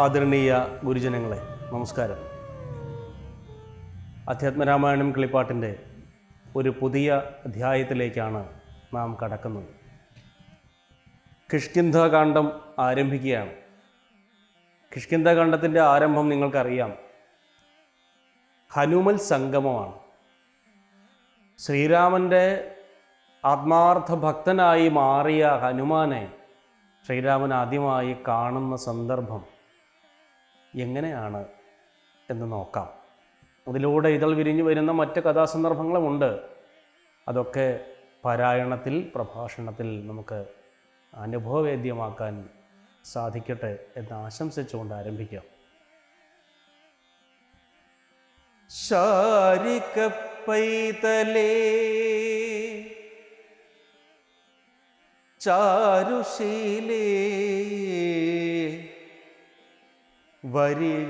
ആദരണീയ ഗുരുജനങ്ങളെ നമസ്കാരം. അധ്യാത്മരാമായണം കിളിപ്പാട്ടിൻ്റെ ഒരു പുതിയ അധ്യായത്തിലേക്കാണ് നാം കടക്കുന്നത്. കിഷ്കിന്ധാകാന്ഡം ആരംഭിക്കുകയാണ്. കിഷ്കിന്ധാകാന്ഡത്തിൻ്റെ ആരംഭം നിങ്ങൾക്കറിയാം. ഹനുമൽ സംഗമമാണ്. ശ്രീരാമൻ്റെ ആത്മാർത്ഥ ഭക്തനായി മാറിയ ഹനുമാനെ ശ്രീരാമൻ ആദ്യമായി കാണുന്ന സന്ദർഭം എങ്ങനെയാണ് എന്ന് നോക്കാം. അതിലൂടെ ഇതൾ വിരിഞ്ഞു വരുന്ന മറ്റ് കഥാസന്ദർഭങ്ങളുമുണ്ട്. അതൊക്കെ പാരായണത്തിൽ, പ്രഭാഷണത്തിൽ നമുക്ക് അനുഭവവേദ്യമാക്കാൻ സാധിക്കട്ടെ എന്ന് ആശംസിച്ചുകൊണ്ട് ആരംഭിക്കാം. ശാരികപ്പൈതലേ ചാരുശീലേ വരികാരോമലേ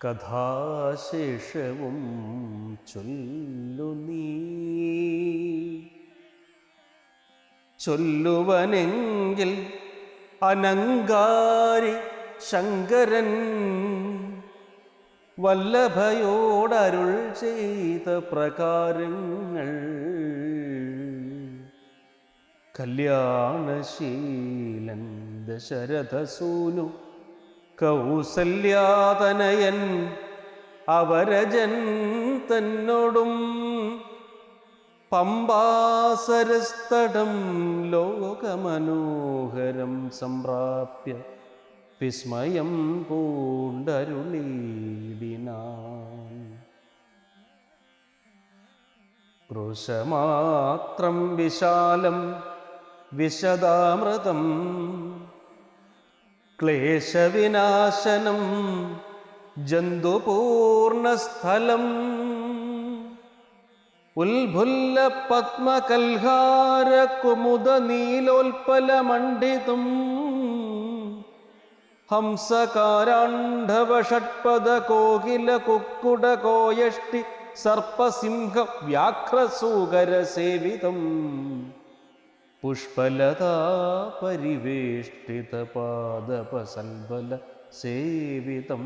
കഥാശേഷവും ചൊല്ലു നീ. ചൊല്ലുവനെങ്കിൽ അനങ്കാരി ശങ്കരൻ വല്ലഭയോടരുൾ ചെയ്ത പ്രകാരങ്ങൾ കല്യാണശീലൻ ദശരഥസൂനു കൗസല്യാതനയൻ അവരജൻ തന്നോടും പമ്പാസരസ്തടം ലോകമനോഹരം സംപ്രാപ്യ വിസ്മയം പൂണ്ടരുളീടിനാൻ. കൃശമാത്രം വിശാലം വിശദാമൃതം ക്ലേശവിനാശനം ജന്തുപൂർണസ്ഥലം ഉൽഭുല്ല പത്മകൽഹാര കുമുദ നീലോൽപലമണ്ഡിതം ഹംസകാരാണ്ഡവ ഷഡ്പദ കോകില കുക്കുട കോയഷ്ടി സർപ്പസിംഹ വ്യാഘ്രസൂകര സേവിതം പുഷ്പലതാ പരിവേഷ്ടിത പാദപസൽബല സേവിതം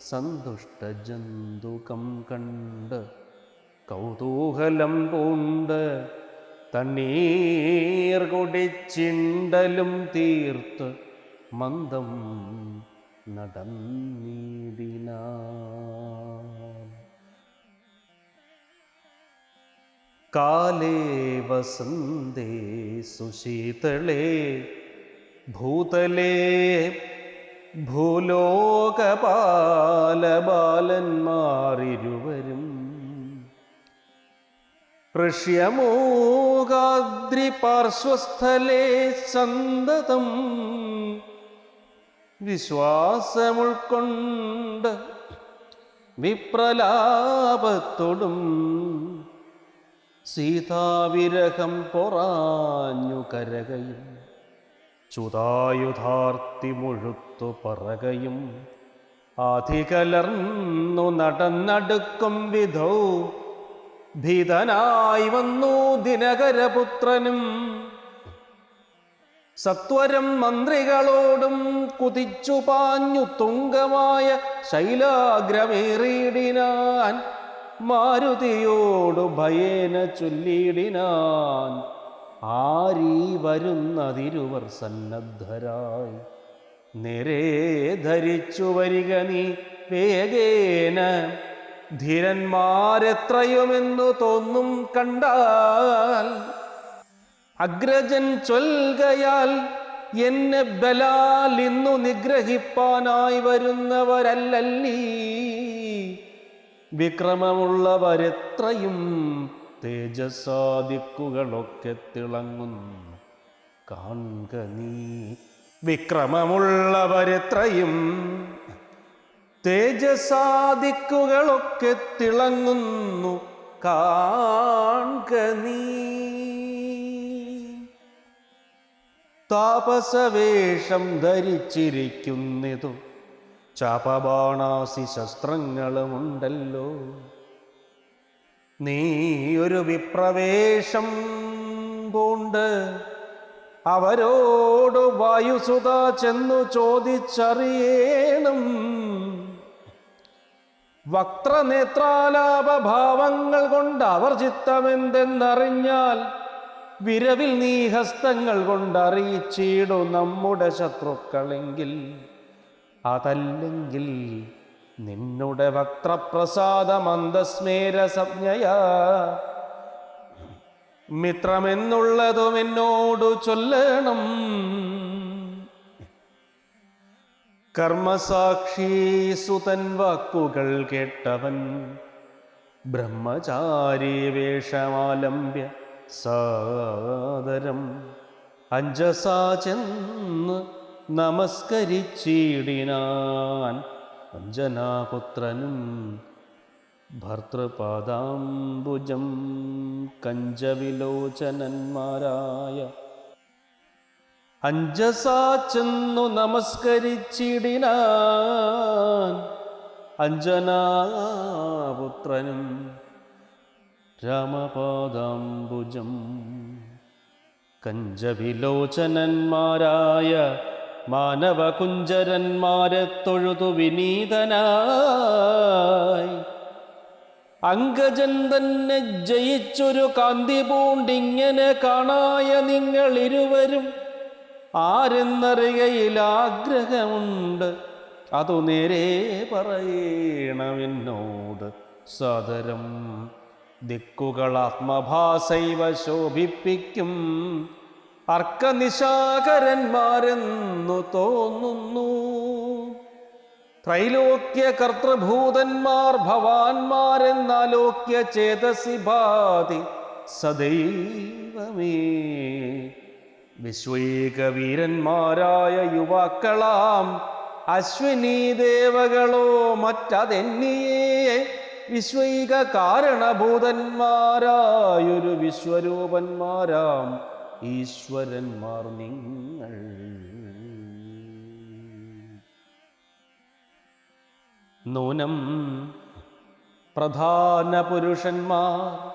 സന്തുഷ്ടജന്തുകം കണ്ട് കൗതൂഹലം പൂണ്ട് തണ്ണീർ കുടിച്ചിണ്ടലും തീർത്ത് മന്ദം നടന്നിടിനാൻ. കാലേ വസന്തേ സുശീതളേ ഭൂതലേ ഭൂലോകപാലബാലന്മാരിരുവരും ഋഷ്യമൂകാദ്രി പാർശ്വസ്ഥലേ സന്തതം വിശ്വാസമുൾക്കൊണ്ട് വിപ്രലാപത്തോടും സീതാവിരഹം പൊറാഞ്ഞു കരകയും ചുതായുധാർത്തി മുഴുത്തു പറകയും ആധികലർന്നു നടന്നടുക്കും വിധൗ ഭീതനായി വന്നു ദിനകരപുത്രനും സത്വരം മന്ത്രികളോടും കുതിച്ചു പാഞ്ഞു തുങ്കമായ ശൈലാഗ്രമേറിയിടിനാൻ. മാരുതിയോടു ഭയേന ചൊല്ലിയിടിനാൻ. ആരീ വരുന്നതിരുവർ സന്നദ്ധരായി നേരെ ധരിച്ചു വരിക നീ വേഗേന. ധീരന്മാരെത്രയുമെന്നു തോന്നും കണ്ടാൽ അഗ്രജൻ ചൊൽകയാൽ എന്നെ ബലാൽ ഇന്നു നിഗ്രഹിപ്പാനായി വരുന്നവരല്ലല്ലീ. വിക്രമമുള്ളവരെത്രയും തേജസാദിക്കുകളൊക്കെ തിളങ്ങുന്നു കാൺക നീ. വിക്രമമുള്ളവരെത്രയും തേജസാദിക്കുകളൊക്കെ തിളങ്ങുന്നു കാൺക നീ. താപസവേഷം ധരിച്ചിരിക്കുന്നിതു ചാപബാണാസി ശസ്ത്രങ്ങളുമുണ്ടല്ലോ. നീ ഒരു വിപ്രവേശം പൂണ്ട് അവരോട് വായുസുത ചെന്നു ചോദിച്ചറിയേണം. വക്രനേത്രാലാപഭാവങ്ങൾ കൊണ്ട് അവർ ചിത്തമെന്തെന്നറിഞ്ഞാൽ വിരവിൽ നീ ഹസ്തങ്ങൾ കൊണ്ടറിയിച്ചിടു നമ്മുടെ ശത്രുക്കളെങ്കിൽ. അതല്ലെങ്കിൽ നിന്നുടെ വക്രപ്രസാദ മന്ദസ്മേര സംജ്ഞയാ മിത്രമെന്നുള്ളതും എന്നോടു ചൊല്ലണം. കർമ്മസാക്ഷി സുതൻ വാക്കുകൾ കേട്ടവൻ ബ്രഹ്മചാരി വേഷമാലംബ്യ സാദരം അഞ്ജസാ ചെന്ന് നമസ്കരിച്ചിടിനാൻ. അഞ്ജനാപുത്രനും ഭർതൃപാദാംബുജം കഞ്ചവിലോചനന്മാരായ അഞ്ജസാ ചെന്നു നമസ്കരിച്ചിടിനാൻ. അഞ്ജനാപുത്രനും രാമപാദാംബുജം കഞ്ചവിലോചനന്മാരായ മാനവകുഞ്ചരന്മാരെ തൊഴുതു വിനീതനായി. അങ്കജൻ തന്നെ ജയിച്ചൊരു കാന്തി പൂണ്ടിങ്ങനെ കാണായ നിങ്ങൾ ഇരുവരും ആരെന്നറിയയിൽ ആഗ്രഹമുണ്ട്. അതു നേരെ പറയണമെന്നോട് സാദരം. ദിക്കുകൾ ആത്മഭാസൈവ ശോഭിപ്പിക്കും അർക്കനിശാകരന്മാരെന്നു തോന്നുന്നു. ത്രൈലോക്യ കർത്തൃഭൂതന്മാർ ഭവാന്മാരെന്നാലോക്യ ചേതസി ഭാതി സദൈവമേ. വിശ്വൈകവീരന്മാരായ യുവാക്കളാം അശ്വിനീ ദേവകളോ മറ്റതെന്നിയേ വിശ്വൈക കാരണഭൂതന്മാരായൊരു വിശ്വരൂപന്മാരാം ഈശ്വരന്മാർ നിങ്ങൾ. നൂനം പ്രധാന പുരുഷന്മാർ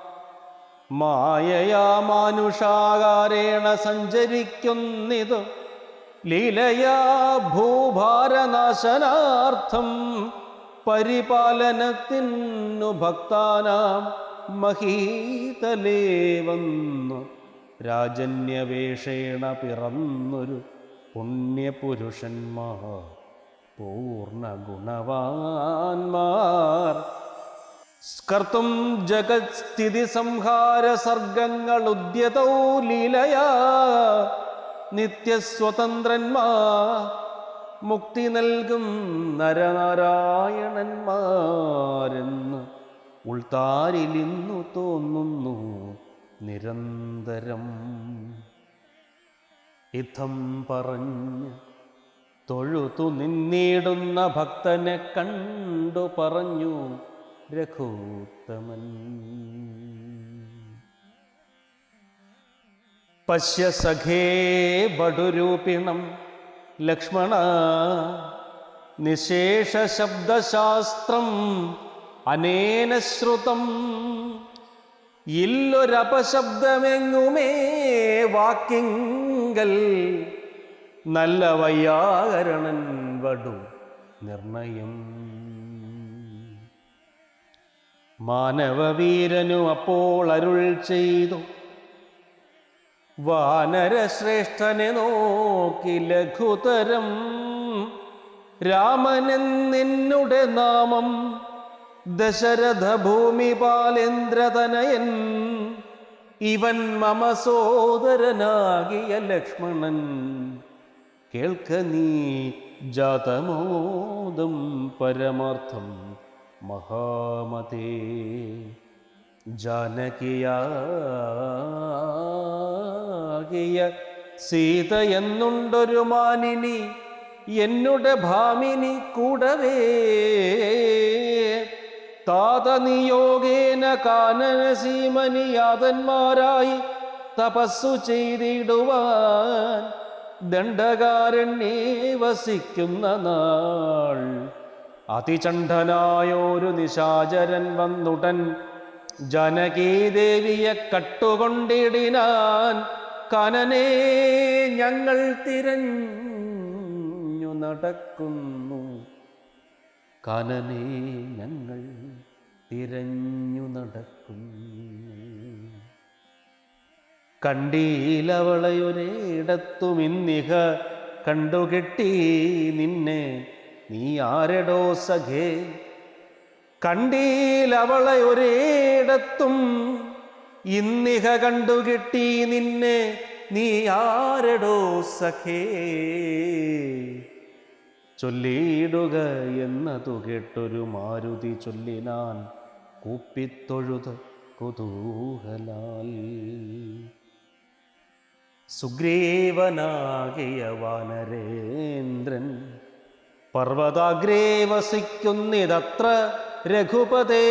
മായയാ മാനുഷാകാരേണ സഞ്ചരിക്കുന്നിതു ലീലയാ ഭൂഭാരനാശനാർത്ഥം പരിപാലനത്തിനു ഭക്താനാം മഹീതലേ വന്നു രാജന്യവേഷേണ പിറന്നൊരു പുണ്യപുരുഷന്മാർ പൂർണ്ണ ഗുണവാന്മാർ. സ്കർത്തും ജഗത്സ്ഥിതി സംഹാര സർഗങ്ങൾ ഉദ്യതൗ ലീലയാ നിത്യസ്വതന്ത്രന്മാർ മുക്തി നൽകും നരനാരായണന്മാരെന്ന് ഉൾത്താരിലിന്നു തോന്നുന്നു നിരന്തരം. ഇത്തം പറഞ്ഞ് തൊഴുതു നിന്നിടുന്ന ഭക്തനെ കണ്ടു പറഞ്ഞു രഘൂത്തമൻ. പശ്യ സഖേ വടുരൂപിണം ലക്ഷ്മണ നിശേഷ ശബ്ദശാസ്ത്രം അനേന ശ്രുതം. ഇല്ലൊരപശബ്ദമെങ്ങുമേ വാക്കിങ്കൽ നല്ല വൈയാകരണൻ വടു നിർണയം. മാനവവീരനു അപ്പോൾ അരുൾ ചെയ്തു വാനരശ്രേഷ്ഠനെ നോക്കി ലഘുതരം. രാമനെന്നെന്നുടെ നാമം ദശരഥ ഭൂമിപാലേന്ദ്രതനയൻ. ഇവൻ മമ സോദരനാകിയ ലക്ഷ്മണൻ. കേൾക്ക നീ ജാതമോദം പരമാർത്ഥം മഹാമതേ. ജാനകിയാകിയ സീത എന്നുണ്ടൊരു മാനിനി എന്നുടെ ഭാമിനി കൂടവേ. താതനിയോഗേന കാനനസീമനിയാതന്മാരായി തപസ്സു ചെയ്തിടുവാൻ ദണ്ഡകാരണ്യേ വസിക്കുന്ന നാൾ. അതിചണ്ഡനായോരു നിശാചരൻ വന്നുടൻ ജനകീദേവിയെ കട്ടുകൊണ്ടിടിനാൻ. കനനെ ഞങ്ങൾ തിരഞ്ഞു നടക്കുന്നു. കനനെ ഞങ്ങൾ തിരഞ്ഞു നടക്കുന്നു. കണ്ടീലവളയൊരിടത്തും ഇന്നിഹ കണ്ടുകിട്ടി നിന്നെ നീ ആരെടോ സഖേ. കണ്ടീലവളയൊരിടത്തും ഇന്നിഹ കണ്ടുകിട്ടി നിന്നെ നീ ആരെടോ സഖേ. ചൊല്ലിയിടുക എന്നതു കേട്ടൊരു മാരുതി ചൊല്ലിനാൻ കൂപ്പിത്തൊഴുത് കുതൂഹലാൽ. സുഗ്രീവനാകിയ വാനരേന്ദ്രൻ പർവ്വതാഗ്രേ വസിക്കുന്നിതത്ര രഘുപതേ.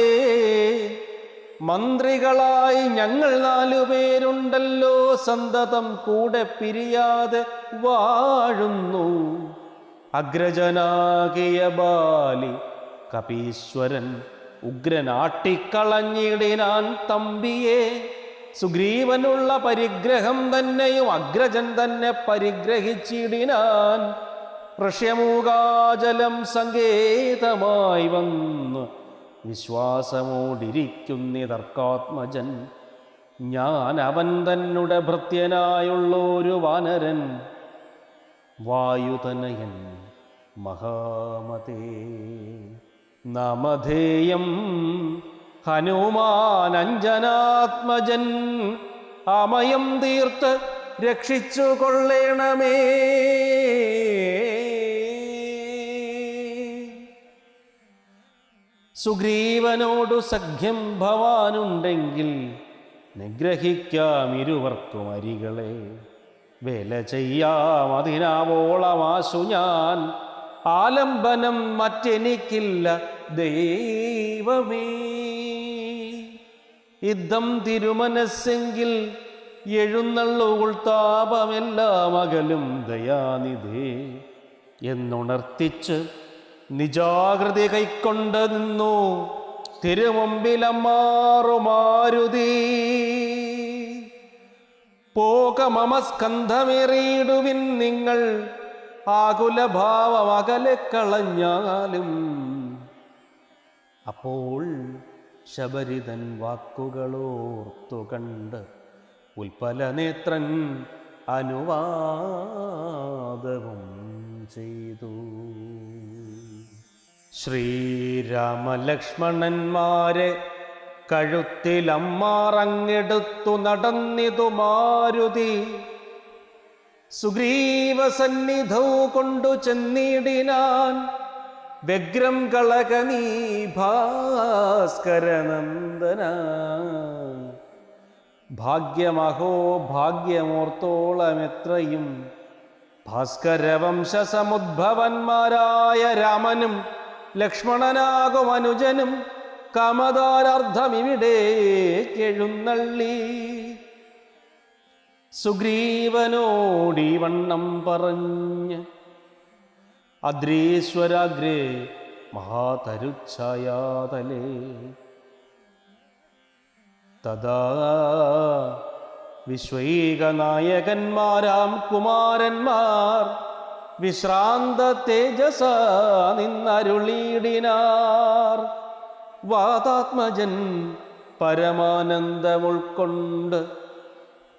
മന്ത്രികളായി ഞങ്ങൾ 4 പേരുണ്ടല്ലോ, സന്തതം കൂടെ പിരിയാതെ വാഴുന്നു. അഗ്രജനാകിയ ബാലി കപീശ്വരൻ ഉഗ്രനാട്ടിക്കളഞ്ഞിടിനാൻ തമ്പിയെ. സുഗ്രീവനുള്ള പരിഗ്രഹം തന്നെയും അഗ്രജൻ തന്നെ പരിഗ്രഹിച്ചിടിനാൻ. ഋഷ്യമൂകാചലം സങ്കേതമായി വന്ന് വിശ്വാസമോടിരിക്കുന്നിതർക്കാത്മജൻ. ഞാൻ അവൻ തന്നെ ഭൃത്യനായുള്ളൊരു വാനരൻ, വായുതനയൻ മഹാമതേ. നാമധേയം ഹനുമാനഞ്ജനാത്മജൻ, അമയം തീർത്ത് രക്ഷിച്ചു കൊള്ളേണമേ. സുഗ്രീവനോടു സഖ്യം ഭവാനുണ്ടെങ്കിൽ നിഗ്രഹിക്കാം ഇരുവർക്കും അരികളെ. വേല ചെയ്യാം അതിനാവോളമാശു ഞാൻ, ആലംബനം മറ്റെനിക്കില്ല ദൈവമേ. യുദ്ധം തിരുമനസ്സെങ്കിൽ എഴുന്നള്ളുകൾ താപമെല്ലാം അകലും ദയാനിധേ എന്നുണർത്തിച്ച് നിജാകൃതി കൈക്കൊണ്ട് നിന്നു തിരുമുമ്പിലമ്മാറു മാരുതി. പോക മമ സ്കന്ധമേറിയിടുവിൻ നിങ്ങൾ, ആകുലഭാവം അകലെ കളഞ്ഞാലും. അപ്പോൾ ശബരിതൻ വാക്കുകളോർത്തു കണ്ട് ഉൽപ്പലനേത്രൻ അനുവാദവും ചെയ്തു. ശ്രീരാമലക്ഷ്മണന്മാരെ കഴുത്തിലമ്മാറങ്ങെടുത്തു നടന്നിതു മാരുതി. സുഗ്രീവസന്നിധൗ കൊണ്ടു ചെന്നിടിനാൻ വ്യഗ്രം കളകനീ ഭാസ്കരനന്ദന. ഭാഗ്യമഹോ ഭാഗ്യമോർത്തോളമെത്രയും ഭാസ്കരവംശസമുദ്ഭവന്മാരായ രാമനും ലക്ഷ്മണനാകും അനുജനും കാമദാരാർത്ഥമിവിടേക്കെഴുന്നള്ളി. സുഗ്രീവനോടീ വണ്ണം പറഞ്ഞ് അദ്രീശ്വരാഗ്രേ മഹാതരുച്ഛായാതലേ. തഥാ വിശ്വൈകനായകന്മാരാം കുമാരന്മാർ വിശ്രാന്ത തേജസ നിന്നരുളിയിടിനാർ. വാതാത്മജൻ പരമാനന്ദമുൾക്കൊണ്ട്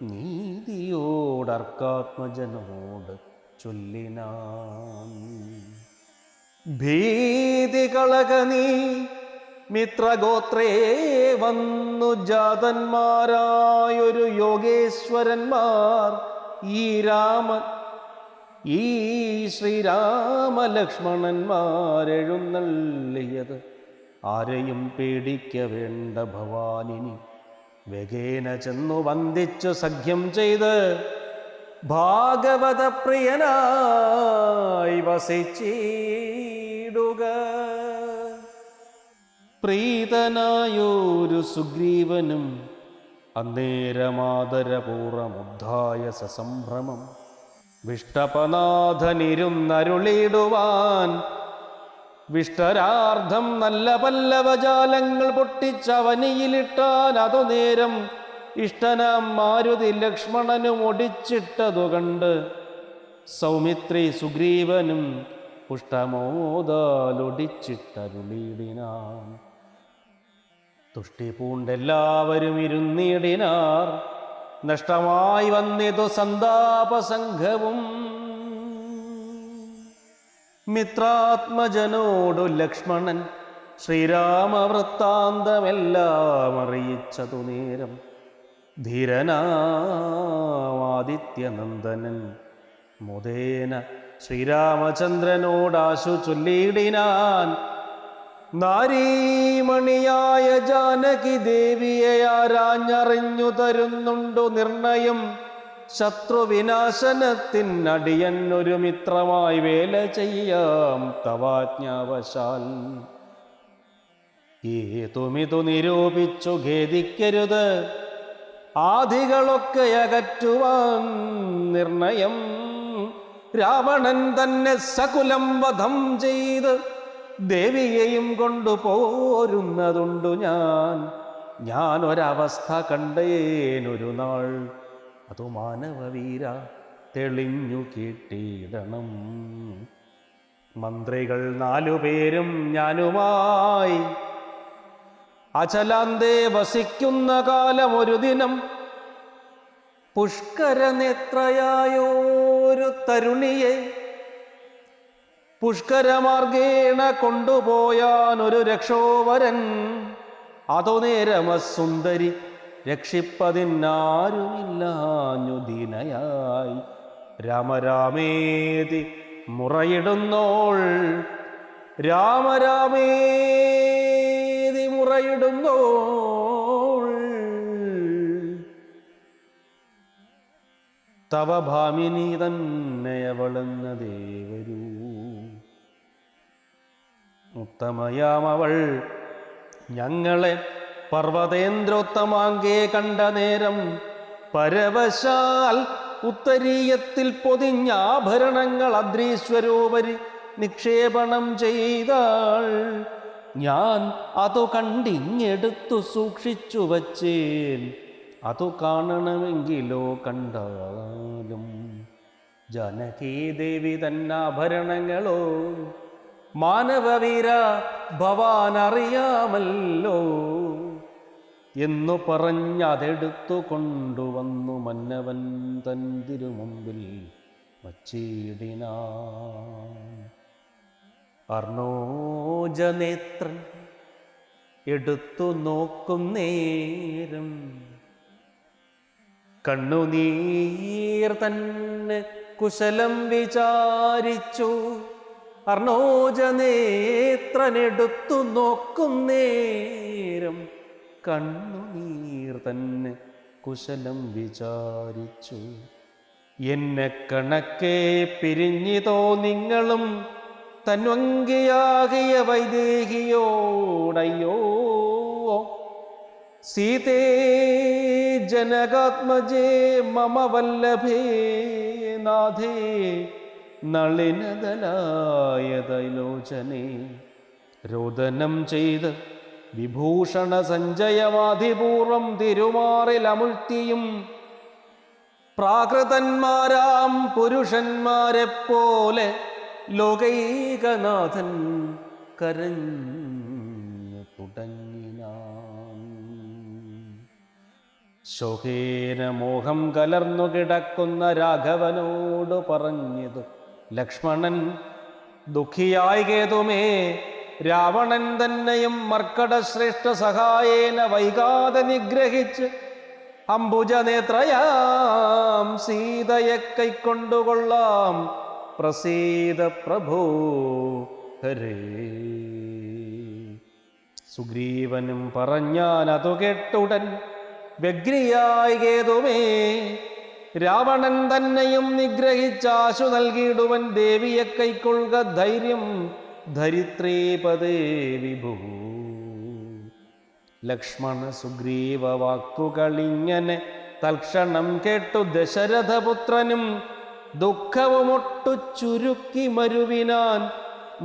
നീതിയോടർക്കാത്മജനോട് ചൊല്ലിനാൻ. ഭീതി കളക നീ മിത്രഗോത്രേ വന്നു ജാതന്മാരായൊരു യോഗേശ്വരന്മാർ ഈ ശ്രീരാമലക്ഷ്മണന്മാരെഴുന്നള്ളിയത് ആരെയും പേടിക്ക വേണ്ട ഭവാനിനി. വേഗേന ചെന്നു വന്ദിച്ചു സഖ്യം ചെയ്ത് ഭാഗവത പ്രിയനായി വസിച്ചിടുക. പ്രീതനായൊരു സുഗ്രീവനും അന്നേരമാദരപൂർവമുദ്ധായ സസംഭ്രമം വിഷ്ടപനാഥനിരുന്നരുളിടുവാൻ. വിഷ്ടരാർദ്ധം നല്ല പല്ലവജാലങ്ങൾ പൊട്ടിച്ചവനിയിലിട്ടാൻ. അതു നേരം ഇഷ്ടനാം മാരുതി ലക്ഷ്മണനും ഒടിച്ചിട്ടതു കണ്ട് സൗമിത്രി സുഗ്രീവനും പുഷ്ടമോദാലൊടിച്ചിട്ടരുളിയിടിനാൻ. തുഷ്ടി പൂണ്ടെല്ലാവരും ഇരുന്നിടിനാർ. നഷ്ടമായി വന്നിതു സന്താപസംഘവും. മിത്രാത്മജനോടു ലക്ഷ്മണൻ ശ്രീരാമവൃത്താന്തമെല്ലാം അറിയിച്ചതു നേരം ധീരനാദിത്യനന്ദനൻ മുദേന ശ്രീരാമചന്ദ്രനോടാശു ചൊല്ലിയിടിനാൻ. നാരീമണിയായ ജാനകി ദേവിയെ ആരാഞ്ഞറിഞ്ഞു തരുന്നുണ്ടു നിർണയം. ശത്രുവിനാശനത്തിനടിയന്നൊരു മിത്രമായി വേല ചെയ്യാം തവാജ്ഞാവശാൽ. ഏതുമിതു നിരൂപിച്ചു ഖേദിക്കരുത്. ആധികളൊക്കെ അകറ്റുവാൻ നിർണയം. രാവണൻ തന്നെ സകുലം വധം ചെയ്ത് ദേവിയെയും കൊണ്ടുപോരുന്നതുണ്ടു ഞാൻ ഒരവസ്ഥ കണ്ടേനൊരു നാൾ. അതു മാനവവീര തെളിഞ്ഞു കേട്ടിടണം. മന്ത്രികൾ 4 പേരും ഞാനുമായി അചലാന്തേ വസിക്കുന്ന കാലം ഒരു ദിനം പുഷ്കരനേത്രയായൊരു തരുണിയെ പുഷ്കരമാർഗേണ കൊണ്ടുപോയാൻ ഒരു രക്ഷോവരൻ. അതോ നേരമസുന്ദരി രക്ഷിപ്പതിനാരുമില്ലാഞ്ഞുദീനയായി രാമരാമേതി മുറയിടുന്നോൾ. രാമരാമേതി മുറയിടുന്നോൾ. തവ ഭാമിനി തന്നെയവളെന്ന ദേവരൂ. ഉത്തമയാമവൾ ഞങ്ങളെ പർവ്വതേന്ദ്രോത്തമാങ്കേ കണ്ട നേരം പരവശാൽ ഉത്തരീയത്തിൽ പൊതിഞ്ഞാഭരണങ്ങൾ അദ്രീശ്വരോപരി നിക്ഷേപണം ചെയ്താൾ. ഞാൻ അതു കണ്ടിങ്ങെടുത്തു സൂക്ഷിച്ചു വച്ചേൻ. അതു കാണണമെങ്കിലോ കണ്ടാലും ജാനകീദേവി തന്നാഭരണങ്ങളോ മാനവവീര ഭവാനറിയാമല്ലോ എന്നു പറഞ്ഞതെടുത്തു കൊണ്ടുവന്നു മന്നവൻ തൻ തിരുമുമ്പിൽ വച്ചിടിനാൻ. അർണോജനേത്രൻ എടുത്തു നോക്കും നേരം കണ്ണുനീർ തന്നെ കുശലം വിചാരിച്ചു. അർണോജനേത്രനെടുത്തു നോക്കും നേരം കണ്ണുനീർ തന്നെ കുശലം വിചാരിച്ചു. എന്നെ കണക്കെ പിരിഞ്ഞിതോ നിങ്ങളും തന്വങ്കിയാകിയ വൈദേഹിയോടയ്യോ. സീതേ ജനകാത്മജേ മമ വല്ലഭേ നാഥേ നളിനദലായ തൈലോചനേ. രോദനം ചെയ്ത് വിഭൂഷണ സഞ്ജയമാധിപൂർവം തിരുമാറിലമുഴ്ത്തിയും പ്രാകൃതന്മാരാം പുരുഷന്മാരെപ്പോലെ ലോകൈകനാഥൻ കരഞ്ഞു തുടങ്ങിനാൻ. ശോകേന മോഹം കലർന്നു കിടക്കുന്ന രാഘവനോട് പറഞ്ഞതു ലക്ഷ്മണൻ. ദുഃഖിയായി കേതുമേ രാവണൻ തന്നെയും മർക്കടശ്രേഷ്ഠ സഹായേന വൈകാതെ നിഗ്രഹിച്ച് അംബുജനേത്രയാം സീതയെ കൈക്കൊണ്ടുകൊള്ളാം. പ്രസീദ പ്രഭോ ഹരേ. സുഗ്രീവനും പറഞ്ഞാൻ അതു കേട്ടുടൻ വ്യഗ്രിയായി കേതുമേ രാവണൻ തന്നെയും നിഗ്രഹിച്ചാശു നൽകിയിടുവൻ. ദേവിയെ കൈക്കൊള്ളുക ധൈര്യം ധരിത്രീപദേ വിഭൂ. ലക്ഷ്മണ സുഗ്രീവ വാക്കുകളിങ്ങനെ തൽക്ഷണം കേട്ടു ദശരഥപുത്രനും ദുഃഖവുമൊട്ടു ചുരുക്കി മരുവിനാൻ.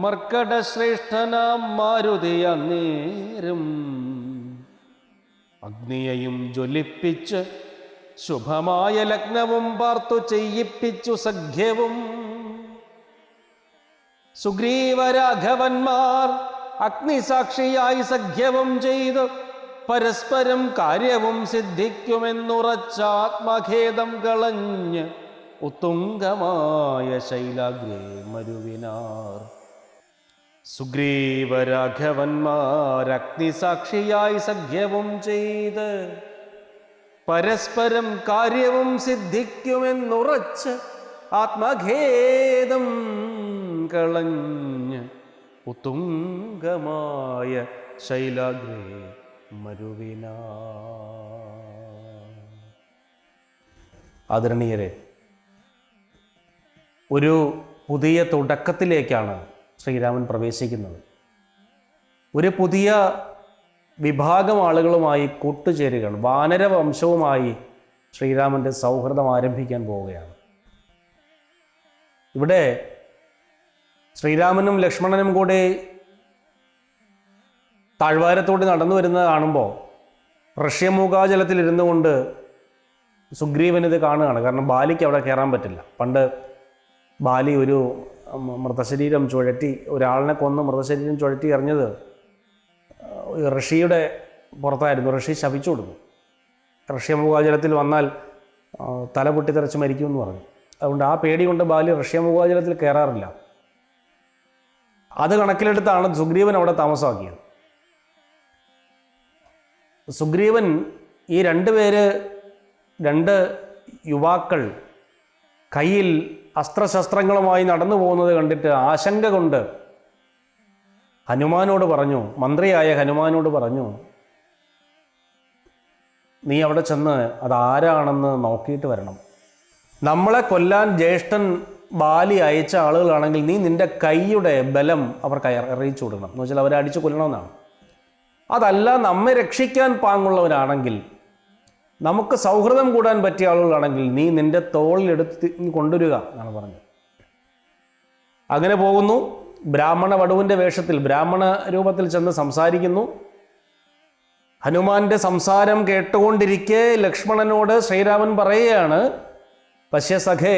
മർക്കടശ്രേഷ്ഠനാം മാരുതി അന്നേരം അഗ്നിയെയും ജ്വലിപ്പിച്ച് ശുഭമായ ലഗ്നവും പാർത്തു ചെയ്യിപ്പിച്ചു സഖ്യവും. സുഗ്രീവരാഘവന്മാർ അഗ്നിസാക്ഷിയായി സഖ്യവും ചെയ്തു പരസ്പരം കാര്യവും സിദ്ധിക്കുമെന്നുറച്ച ആത്മഖേദം കളഞ്ഞ് ഉത്തുംഗമായ ശൈലാഗ്രേ മരുവിനാർ. സുഗ്രീവരാഘവന്മാർ അഗ്നിസാക്ഷിയായി സഖ്യവും ചെയ്ത് പരസ്പരം കാര്യവും സിദ്ധിക്കുമെന്നുറച്ച് ആത്മഖേദം കളഞ്ഞ് ഉത്തുംഗമായ ശൈലാഗ്രേ മരുവിനാ. ആദരണീയരെ, ഒരു പുതിയ തുടക്കത്തിലേക്കാണ് ശ്രീരാമൻ പ്രവേശിക്കുന്നത്. ഒരു പുതിയ വിഭാഗം ആളുകളുമായി കൂട്ടുചേരുകയാണ്. വാനരവംശവുമായി ശ്രീരാമൻ്റെ സൗഹൃദം ആരംഭിക്കാൻ പോവുകയാണ്. ഇവിടെ ശ്രീരാമനും ലക്ഷ്മണനും കൂടി താഴ്വാരത്തോട് നടന്നു വരുന്നത് കാണുമ്പോൾ ഋഷ്യമൂകാചലത്തിൽ ഇരുന്നു കൊണ്ട് സുഗ്രീവനിത് കാണുകയാണ്. കാരണം ബാലിക്ക് അവിടെ കയറാൻ പറ്റില്ല. പണ്ട് ബാലി ഒരു മൃതശരീരം ചുഴറ്റി, ഒരാളിനെ കൊന്ന് മൃതശരീരം ചുഴറ്റി എറിഞ്ഞത് ഋഷിയുടെ പുറത്തായിരുന്നു. ഋഷി ശപിച്ചു കൊടുക്കും. ഋഷ്യമൂകാചലത്തിൽ വന്നാൽ തല പൊട്ടിത്തെറിച്ച് മരിക്കുമെന്ന് പറഞ്ഞു. അതുകൊണ്ട് ആ പേടി കൊണ്ട് ബാലി ഋഷ്യമൂകാചലത്തിൽ കയറാറില്ല. അത് കണക്കിലെടുത്താണ് സുഗ്രീവൻ അവിടെ താമസമാക്കിയത്. സുഗ്രീവൻ ഈ രണ്ട് യുവാക്കൾ കയ്യിൽ അസ്ത്രശസ്ത്രങ്ങളുമായി നടന്നു പോകുന്നത് കണ്ടിട്ട് ആശങ്ക കൊണ്ട് ഹനുമാനോട് പറഞ്ഞു, മന്ത്രിയായ ഹനുമാനോട് പറഞ്ഞു, നീ അവിടെ ചെന്ന് അതാരാണെന്ന് നോക്കിയിട്ട് വരണം. നമ്മളെ കൊല്ലാൻ ജ്യേഷ്ഠൻ ബാലി അയച്ച ആളുകളാണെങ്കിൽ നീ നിന്റെ കൈയുടെ ബലം അവർക്ക് അറിയിച്ചു കൊടുക്കണം. എന്ന് വെച്ചാൽ അവരെ അടിച്ചു കൊല്ലണമെന്നാണ്. അതല്ല, നമ്മെ രക്ഷിക്കാൻ പാങ്ങുള്ളവരാണെങ്കിൽ, നമുക്ക് സൗഹൃദം കൂടാൻ പറ്റിയ ആളുകളാണെങ്കിൽ നീ നിന്റെ തോളിലെടുത്ത് കൊണ്ടുവരിക എന്നാണ് പറഞ്ഞത്. അങ്ങനെ പോകുന്നു. ബ്രാഹ്മണ വടുവിൻ്റെ വേഷത്തിൽ, ബ്രാഹ്മണ രൂപത്തിൽ ചെന്ന് സംസാരിക്കുന്നു. ഹനുമാന്റെ സംസാരം കേട്ടുകൊണ്ടിരിക്കെ ലക്ഷ്മണനോട് ശ്രീരാമൻ പറയുകയാണ്, പശ്യ സഖേ,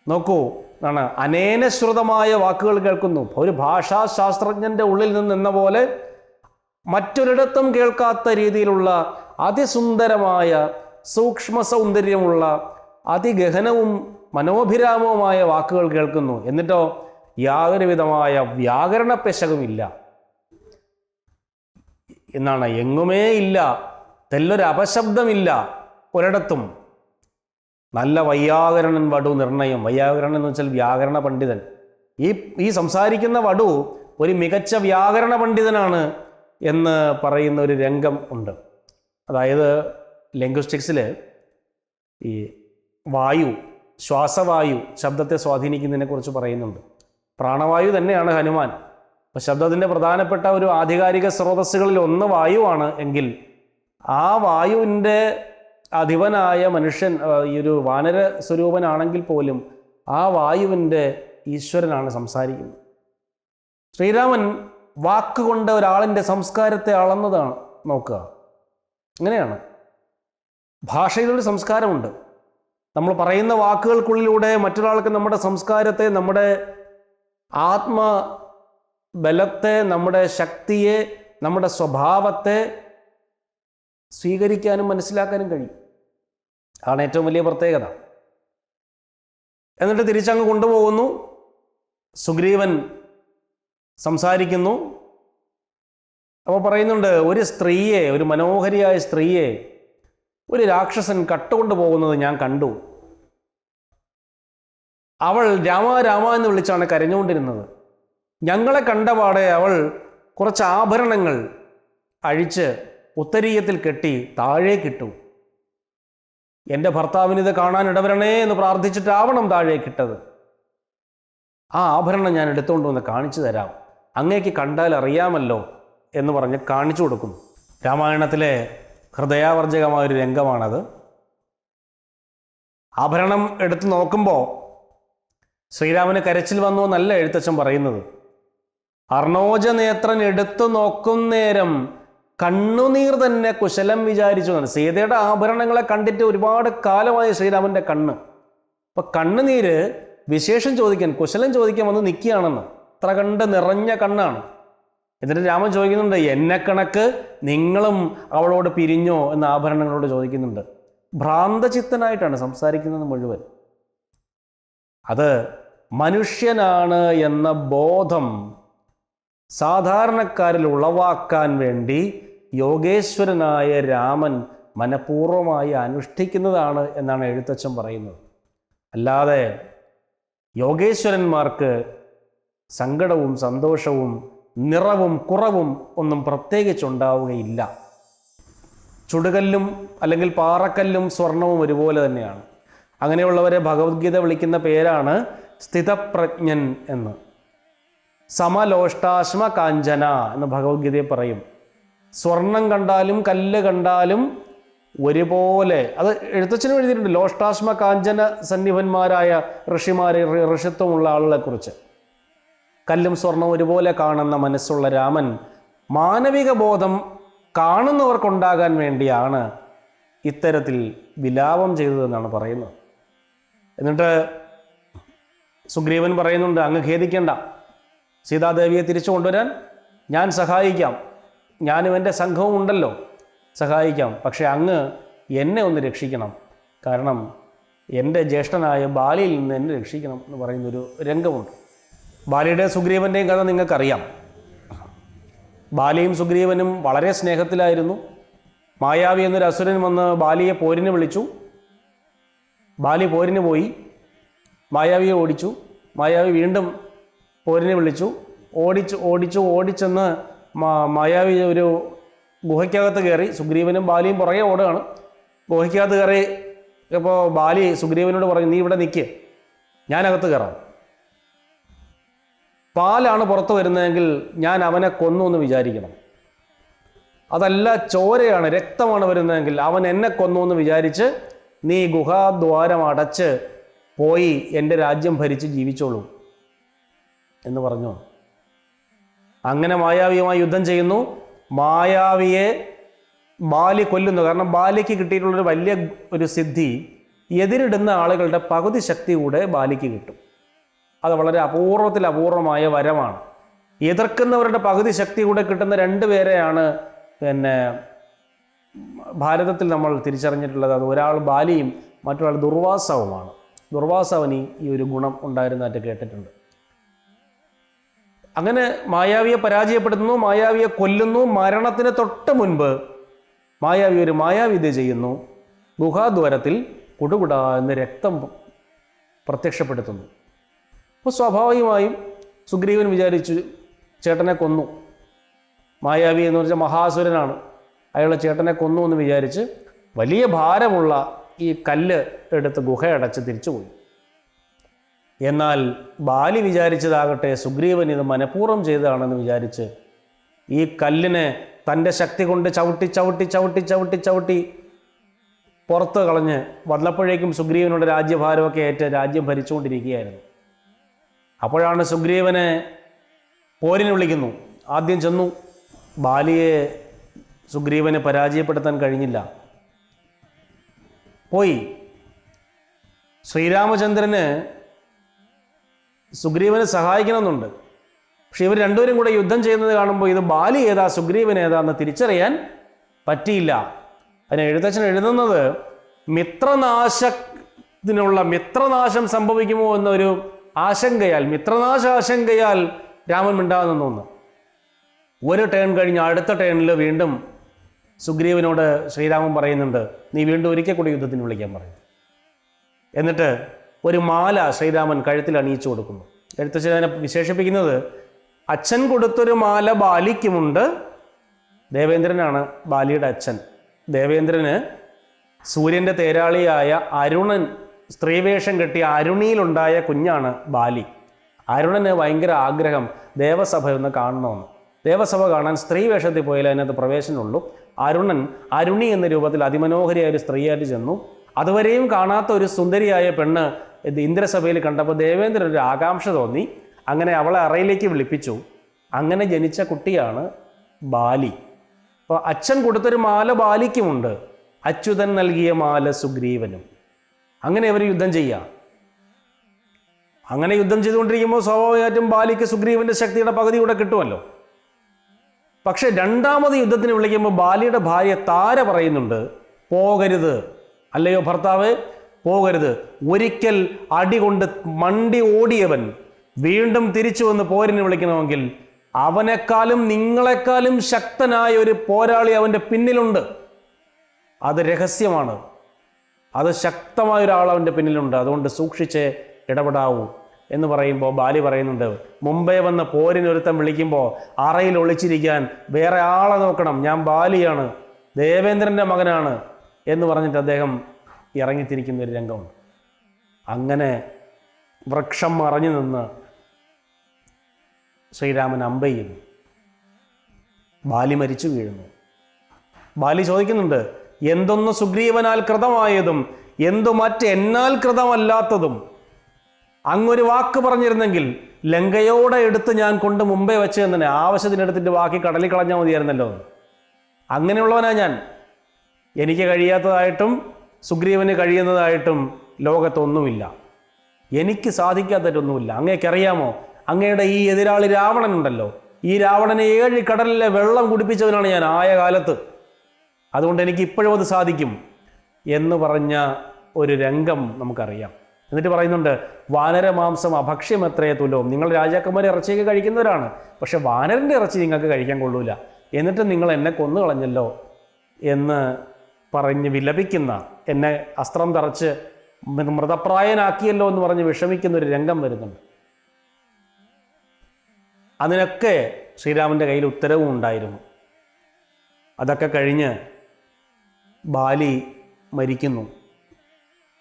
നോക്കൂ ആണ്, അനേനശ്രുതമായ വാക്കുകൾ കേൾക്കുന്നു. ഒരു ഭാഷാശാസ്ത്രജ്ഞൻ്റെ ഉള്ളിൽ നിന്നെന്ന പോലെ മറ്റൊരിടത്തും കേൾക്കാത്ത രീതിയിലുള്ള അതിസുന്ദരമായ സൂക്ഷ്മ സൗന്ദര്യമുള്ള അതിഗഹനവും മനോഭിരാമവുമായ വാക്കുകൾ കേൾക്കുന്നു. എന്നിട്ടോ യാതൊരു വിധമായ വ്യാകരണ പെശകുമില്ല എന്നാണ്. എങ്ങുമേ ഇല്ല, തെല്ലൊരു അപശബ്ദമില്ല ഒരിടത്തും. നല്ല വൈയാകരണൻ വടു നിർണയം. വൈയാകരണൻ എന്ന് വെച്ചാൽ വ്യാകരണ പണ്ഡിതൻ. ഈ സംസാരിക്കുന്ന വടു ഒരു മികച്ച വ്യാകരണ പണ്ഡിതനാണ് എന്ന് പറയുന്ന ഒരു രംഗം ഉണ്ട്. അതായത് ലിംഗ്വിസ്റ്റിക്സിൽ ഈ വായു, ശ്വാസവായു ശബ്ദത്തെ സ്വാധീനിക്കുന്നതിനെക്കുറിച്ച് പറയുന്നുണ്ട്. പ്രാണവായു തന്നെയാണ് ഹനുമാൻ. അപ്പോൾ ശബ്ദത്തിൻ്റെ പ്രധാനപ്പെട്ട ഒരു ആധികാരിക സ്രോതസ്സുകളിൽ ഒന്ന് വായുവാണ് എങ്കിൽ ആ വായുവിൻ്റെ അധിപനായ മനുഷ്യൻ ഈ ഒരു വാനര സ്വരൂപനാണെങ്കിൽ പോലും ആ വായുവിൻ്റെ ഈശ്വരനാണ് സംസാരിക്കുന്നത്. ശ്രീരാമൻ വാക്കുകൊണ്ട് ഒരാളിൻ്റെ സംസ്കാരത്തെ അളന്നതാണ്. നോക്കുക, അങ്ങനെയാണ്. ഭാഷയിലൊരു സംസ്കാരമുണ്ട്. നമ്മൾ പറയുന്ന വാക്കുകൾക്കുള്ളിലൂടെ മറ്റൊരാൾക്ക് നമ്മുടെ സംസ്കാരത്തെ, നമ്മുടെ ആത്മബലത്തെ, നമ്മുടെ ശക്തിയെ, നമ്മുടെ സ്വഭാവത്തെ സ്വീകരിക്കാനും മനസ്സിലാക്കാനും കഴിയും. ആണ് ഏറ്റവും വലിയ പ്രത്യേകത. എന്നിട്ട് തിരിച്ചങ്ങ് കൊണ്ടുപോകുന്നു. സുഗ്രീവൻ സംസാരിക്കുന്നു. അപ്പോൾ പറയുന്നുണ്ട്, ഒരു സ്ത്രീയെ, ഒരു മനോഹരിയായ സ്ത്രീയെ ഒരു രാക്ഷസൻ കട്ടുകൊണ്ടു പോകുന്നത് ഞാൻ കണ്ടു. അവൾ രാമ രാമ എന്ന് വിളിച്ചാണ് കരഞ്ഞുകൊണ്ടിരുന്നത്. ഞങ്ങളെ കണ്ടപാടെ അവൾ കുറച്ച് ആഭരണങ്ങൾ അഴിച്ച് ഉത്തരീയത്തിൽ കെട്ടി താഴേക്കിട്ടു. എൻ്റെ ഭർത്താവിനിത് കാണാൻ ഇടവരണേ എന്ന് പ്രാർത്ഥിച്ചിട്ടാവണം താഴേക്കിട്ടത്. ആ ആഭരണം ഞാൻ എടുത്തുകൊണ്ട് വന്ന് കാണിച്ചു തരാം, അങ്ങേക്ക് കണ്ടാൽ അറിയാമല്ലോ എന്ന് പറഞ്ഞ് കാണിച്ചു കൊടുക്കുന്നു. രാമായണത്തിലെ ഹൃദയാവർജകമായൊരു രംഗമാണത്. ആഭരണം എടുത്ത് നോക്കുമ്പോൾ ശ്രീരാമന് കരച്ചിൽ വന്നു എന്നല്ല എഴുത്തച്ഛൻ പറയുന്നത്. അർണോജനേത്രൻ എടുത്തു നോക്കും നേരം കണ്ണുനീർ തന്നെ കുശലം വിചാരിച്ചു എന്നാണ്. സീതയുടെ ആഭരണങ്ങളെ കണ്ടിട്ട് ഒരുപാട് കാലമായി ശ്രീരാമൻ്റെ കണ്ണ്. അപ്പൊ കണ്ണുനീര് വിശേഷം ചോദിക്കാൻ, കുശലം ചോദിക്കാൻ വന്ന് നിൽക്കുകയാണെന്ന്. അത്ര കണ്ട് നിറഞ്ഞ കണ്ണാണ്. എന്നിട്ട് രാമൻ ചോദിക്കുന്നുണ്ട്, എന്നെ കണക്ക് നിങ്ങളും അവളോട് പിരിഞ്ഞോ എന്ന് ആഭരണങ്ങളോട് ചോദിക്കുന്നുണ്ട്. ഭ്രാന്തചിത്തനായിട്ടാണ് സംസാരിക്കുന്നത് മുഴുവൻ. അത് മനുഷ്യനാണ് എന്ന ബോധം സാധാരണക്കാരിൽ ഉളവാക്കാൻ വേണ്ടി യോഗേശ്വരനായ രാമൻ മനഃപൂർവ്വമായി അനുഷ്ഠിക്കുന്നതാണ് എന്നാണ് എഴുത്തച്ഛൻ പറയുന്നത്. അല്ലാതെ യോഗേശ്വരന്മാർക്ക് സങ്കടവും സന്തോഷവും നിറവും കുറവും ഒന്നും പ്രത്യേകിച്ചുണ്ടാവുകയില്ല. ചുടുകല്ലും അല്ലെങ്കിൽ പാറക്കല്ലും സ്വർണവും ഒരുപോലെ തന്നെയാണ്. അങ്ങനെയുള്ളവരെ ഭഗവത്ഗീത വിളിക്കുന്ന പേരാണ് സ്ഥിതപ്രജ്ഞൻ എന്ന്. സമലോഷ്ടാശ്മ കാഞ്ചന എന്ന് ഭഗവത്ഗീതയെ പറയും. സ്വർണം കണ്ടാലും കല്ല് കണ്ടാലും ഒരുപോലെ. അത് എഴുത്തച്ഛനും എഴുതിയിട്ടുണ്ട്, ലോഷ്ടാശ്മ കാഞ്ചന സന്നിഭന്മാരായ ഋഷിത്വമുള്ള ആളുകളെ കുറിച്ച്. കല്ലും സ്വർണവും ഒരുപോലെ കാണുന്ന മനസ്സുള്ള രാമൻ മാനവിക ബോധം കാണുന്നവർക്കുണ്ടാകാൻ വേണ്ടിയാണ് ഇത്തരത്തിൽ വിലാപം ചെയ്തതെന്നാണ് പറയുന്നത്. എന്നിട്ട് സുഗ്രീവൻ പറയുന്നുണ്ട്, അങ്ങ് ഖേദിക്കേണ്ട, സീതാദേവിയെ തിരിച്ചു കൊണ്ടുവരാൻ ഞാൻ സഹായിക്കാം, ഞാനും എൻ്റെ സംഘവും ഉണ്ടല്ലോ, സഹായിക്കാം. പക്ഷെ അങ്ങ് എന്നെ ഒന്ന് രക്ഷിക്കണം, കാരണം എൻ്റെ ജ്യേഷ്ഠനായ ബാലിയിൽ നിന്ന് എന്നെ രക്ഷിക്കണം എന്ന് പറയുന്നൊരു രംഗമുണ്ട്. ബാലിയുടെ സുഗ്രീവൻ്റെയും കഥ നിങ്ങൾക്കറിയാം. ബാലിയും സുഗ്രീവനും വളരെ സ്നേഹത്തിലായിരുന്നു. മായാവി എന്നൊരു അസുരൻ വന്ന് ബാലിയെ പോരിന് വിളിച്ചു. ബാലി പോരിന് പോയി, മായാവിയെ ഓടിച്ചു. മായാവി വീണ്ടും പോരിനെ വിളിച്ചു. ഓടിച്ചെന്ന് മായാവി ഒരു ഗുഹയ്ക്കകത്ത് കയറി. സുഗ്രീവനും ബാലിയും പുറകെ ഓടുകയാണ്. ഗുഹയ്ക്കകത്ത് കയറി ഇപ്പോൾ ബാലി സുഗ്രീവനോട് പറഞ്ഞു, നീ ഇവിടെ നിൽക്ക്, ഞാനകത്ത് കയറാം. പാലാണ് പുറത്ത് വരുന്നതെങ്കിൽ ഞാൻ അവനെ കൊന്നു എന്ന് വിചാരിക്കണം. അതല്ല, ചോരയാണ്, രക്തമാണ് വരുന്നതെങ്കിൽ അവൻ എന്നെ കൊന്നു എന്ന് വിചാരിച്ച് നീ ഗുഹാദ്വാരം അടച്ച് പോയി എൻ്റെ രാജ്യം ഭരിച്ച് ജീവിച്ചോളൂ എന്ന് പറഞ്ഞു. അങ്ങനെ മായാവിയുമായി യുദ്ധം ചെയ്യുന്നു. മായാവിയെ ബാലി കൊല്ലുന്നു. കാരണം ബാലിക്ക് കിട്ടിയിട്ടുള്ളൊരു വലിയ ഒരു സിദ്ധി, എതിരിടുന്ന ആളുകളുടെ പകുതി ശക്തി കൂടെ ബാലിക്ക് കിട്ടും. അത് വളരെ അപൂർവമായ വരമാണ്. എതിർക്കുന്നവരുടെ പകുതി ശക്തി കൂടെ കിട്ടുന്ന രണ്ടുപേരെയാണ് ഭാരതത്തിൽ നമ്മൾ തിരിച്ചറിഞ്ഞിട്ടുള്ളത്. അത് ഒരാൾ ബാലിയും മറ്റൊരാൾ ദുർവാസാവുമാണ്. ദുർവാസാവിന് ഈ ഒരു ഗുണം ഉണ്ടായിരുന്നതായിട്ട് കേട്ടിട്ടുണ്ട്. അങ്ങനെ മായാവിയെ പരാജയപ്പെടുത്തുന്നു, മായാവിയെ കൊല്ലുന്നു. മരണത്തിന് തൊട്ട് മുൻപ് മായാവി ഒരു മായാവിദ്യ ചെയ്യുന്നു. ഗുഹാദ്വാരത്തിൽ കുടുകുട എന്ന് രക്തം പ്രത്യക്ഷപ്പെടുത്തുന്നു. അപ്പോൾ സ്വാഭാവികമായും സുഗ്രീവൻ വിചാരിച്ചു ചേട്ടനെ കൊന്നു. മായാവി എന്ന് പറഞ്ഞാൽ മഹാസുരനാണ്, അയാളെ ചേട്ടനെ കൊന്നു എന്ന് വിചാരിച്ച് വലിയ ഭാരമുള്ള ഈ കല്ല് എടുത്ത് ഗുഹയടച്ച് തിരിച്ചുപോയി. എന്നാൽ ബാലി വിചാരിച്ചതാകട്ടെ സുഗ്രീവൻ ഇത് മനഃപൂർവ്വം ചെയ്തതാണെന്ന് വിചാരിച്ച് ഈ കല്ലിനെ തൻ്റെ ശക്തി കൊണ്ട് ചവിട്ടി പുറത്ത് കളഞ്ഞ് വന്നപ്പോഴേക്കും സുഗ്രീവനോട് രാജ്യഭാരമൊക്കെ ഏറ്റ് രാജ്യം ഭരിച്ചുകൊണ്ടിരിക്കുകയായിരുന്നു. അപ്പോഴാണ് സുഗ്രീവനെ പോരിന് വിളിക്കുന്നു. ആദ്യം ചെന്നു. ബാലിയെ സുഗ്രീവനെ പരാജയപ്പെടുത്താൻ കഴിഞ്ഞില്ല. പോയി. ശ്രീരാമചന്ദ്രന് സുഗ്രീവനെ സഹായിക്കണമെന്നുണ്ട്. പക്ഷെ ഇവർ രണ്ടുപേരും കൂടെ യുദ്ധം ചെയ്യുന്നത് കാണുമ്പോൾ ഇത് ബാലി ഏതാ സുഗ്രീവൻ ഏതാന്ന് തിരിച്ചറിയാൻ പറ്റിയില്ല. അതിന് എഴുത്തച്ഛൻ എഴുതുന്നത് മിത്രനാശം സംഭവിക്കുമോ എന്നൊരു ആശങ്കയാൽ, മിത്രനാശാശങ്കയാൽ രാമൻ മിണ്ടാതെ നിന്നു. ഒരു ടേൺ കഴിഞ്ഞ് അടുത്ത ടേണിൽ വീണ്ടും സുഗ്രീവനോട് ശ്രീരാമൻ പറയുന്നുണ്ട്, നീ വീണ്ടും ഒരിക്കൽ കൂടി യുദ്ധത്തിന് വിളിക്കാൻ പറയും. എന്നിട്ട് ഒരു മാല ശ്രീരാമൻ കഴുത്തിൽ അണിയിച്ചു കൊടുക്കുന്നു. എഴുത്തച്ഛൻ അതിനെ വിശേഷിപ്പിക്കുന്നത്, അച്ഛൻ കൊടുത്തൊരു മാല ബാലിക്കുമുണ്ട്. ദേവേന്ദ്രനാണ് ബാലിയുടെ അച്ഛൻ. ദേവേന്ദ്രന് സൂര്യൻ്റെ തേരാളിയായ അരുണൻ സ്ത്രീവേഷം കെട്ടിയ അരുണിയിലുണ്ടായ കുഞ്ഞാണ് ബാലി. അരുണന് ഭയങ്കര ആഗ്രഹം ദേവസഭ ഒന്ന് കാണണമെന്ന്. ദേവസഭ കാണാൻ സ്ത്രീ വേഷത്തിൽ പോയാലേ അതിനകത്ത് പ്രവേശനമുള്ളൂ. അരുണി എന്ന രൂപത്തിൽ അതിമനോഹരിയായ ഒരു സ്ത്രീയായിട്ട് ചെന്നു. അതുവരെയും കാണാത്ത ഒരു സുന്ദരിയായ പെണ്ണ് ഇന്ദ്രസഭയിൽ കണ്ടപ്പോൾ ദേവേന്ദ്രൻ ഒരു ആകാംക്ഷ തോന്നി. അങ്ങനെ അവളെ അറയിലേക്ക് വിളിപ്പിച്ചു. അങ്ങനെ ജനിച്ച കുട്ടിയാണ് ബാലി. അപ്പോൾ അച്ഛൻ കൊടുത്തൊരു മാല ബാലിക്കുമുണ്ട്, അച്യുതൻ നൽകിയ മാല സുഗ്രീവനും. അങ്ങനെ അവർ യുദ്ധം ചെയ്യുക. അങ്ങനെ യുദ്ധം ചെയ്തുകൊണ്ടിരിക്കുമ്പോൾ സ്വാഭാവികമായിട്ടും ബാലിക്ക് സുഗ്രീവന്റെ ശക്തിയുടെ പകുതി കൂടെ കിട്ടുമല്ലോ. പക്ഷെ രണ്ടാമത് യുദ്ധത്തിന് വിളിക്കുമ്പോൾ ബാലിയുടെ ഭാര്യ താര പറയുന്നുണ്ട്, പോകരുത്, അല്ലയോ ഭർത്താവ്, പോകരുത്. ഒരിക്കൽ അടി കൊണ്ട് മണ്ടി ഓടിയവൻ വീണ്ടും തിരിച്ചു വന്ന് പോരിന് വിളിക്കണമെങ്കിൽ അവനേക്കാളും നിങ്ങളെക്കാളും ശക്തനായ ഒരു പോരാളി അവൻ്റെ പിന്നിലുണ്ട്. അത് രഹസ്യമാണ്. അത് ശക്തമായ ഒരാൾ അവൻ്റെ പിന്നിലുണ്ട്. അതുകൊണ്ട് സൂക്ഷിച്ച് ഇടപെടാവൂ എന്ന് പറയുമ്പോൾ ബാലി പറയുന്നുണ്ട്, മുമ്പേ വന്ന് പോരിനൊരുത്തം വിളിക്കുമ്പോൾ അറയിൽ ഒളിച്ചിരിക്കാൻ വേറെ ആളെ നോക്കണം, ഞാൻ ബാലിയാണ്, ദേവേന്ദ്രൻ്റെ മകനാണ് എന്ന് പറഞ്ഞിട്ട് അദ്ദേഹം ഇറങ്ങിത്തിരിക്കുന്ന ഒരു രംഗമുണ്ട്. അങ്ങനെ വൃക്ഷം മറഞ്ഞു നിന്ന് ശ്രീരാമൻ അമ്പെയ്യുന്നു. ബാലി മരിച്ചു വീഴുന്നു. ബാലി ചോദിക്കുന്നുണ്ട്, എന്തൊന്ന് സുഗ്രീവനാൽ കൃതമായതും എന്തു മറ്റെന്നാൽ കൃതമല്ലാത്തതും അങ്ങൊരു വാക്ക് പറഞ്ഞിരുന്നെങ്കിൽ ലങ്കയോടെ എടുത്ത് ഞാൻ കൊണ്ട് മുമ്പേ വെച്ച് തന്നെ ആവശ്യത്തിനെടുത്തിട്ട് ബാക്കി കടലിൽ കളഞ്ഞാൽ മതിയായിരുന്നല്ലോ. അങ്ങനെയുള്ളവനാ ഞാൻ. എനിക്ക് കഴിയാത്തതായിട്ടും സുഗ്രീവന് കഴിയുന്നതായിട്ടും ലോകത്തൊന്നുമില്ല. എനിക്ക് സാധിക്കാത്തതൊന്നുമില്ല. അങ്ങേക്കറിയാമോ, അങ്ങയുടെ ഈ എതിരാളി രാവണനുണ്ടല്ലോ, ഈ രാവണനെ 7 കടലിലെ വെള്ളം കുടിപ്പിച്ചവനാണ് ഞാൻ ആയ കാലത്ത്. അതുകൊണ്ട് എനിക്ക് ഇപ്പോഴും അത് സാധിക്കും എന്ന് പറഞ്ഞ ഒരു രംഗം നമുക്കറിയാം. എന്നിട്ട് പറയുന്നുണ്ട്, വാനരമാംസം അഭക്ഷ്യമത്രേ തുലവും. നിങ്ങൾ രാജാക്കന്മാർ ഇറച്ചിയൊക്കെ കഴിക്കുന്നവരാണ്, പക്ഷെ വാനരൻ്റെ ഇറച്ചി നിങ്ങൾക്ക് കഴിക്കാൻ കൊള്ളൂല, എന്നിട്ട് നിങ്ങൾ എന്നെ കൊന്നു കളഞ്ഞല്ലോ എന്ന് പറഞ്ഞ് വിലപിക്കുന്ന, എന്നെ അസ്ത്രം തറച്ച് മൃതപ്രായനാക്കിയല്ലോ എന്ന് പറഞ്ഞ് വിഷമിക്കുന്ന ഒരു രംഗം വരുന്നുണ്ട്. അതിനൊക്കെ ശ്രീരാമൻ്റെ കയ്യിൽ ഉത്തരവും ഉണ്ടായിരുന്നു. അതൊക്കെ കഴിഞ്ഞ് ബാലി മരിക്കുന്നു,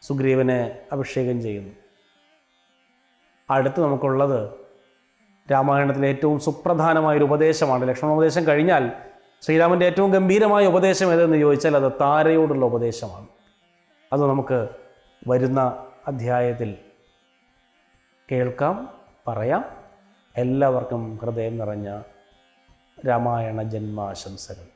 സുഗ്രീവനെ അഭിഷേകം ചെയ്യുന്നു. അടുത്ത് നമുക്കുള്ളത് രാമായണത്തിലെ ഏറ്റവും സുപ്രധാനമായൊരു ഉപദേശമാണ്. ലക്ഷ്മണോപദേശം കഴിഞ്ഞാൽ ശ്രീരാമൻ്റെ ഏറ്റവും ഗംഭീരമായ ഉപദേശം ഏതെന്ന് ചോദിച്ചാൽ അത് താരയോടുള്ള ഉപദേശമാണ്. അത് നമുക്ക് വരുന്ന അധ്യായത്തിൽ കേൾക്കാം, പറയാം. എല്ലാവർക്കും ഹൃദയം നിറഞ്ഞ രാമായണ ജന്മാശംസകൾ.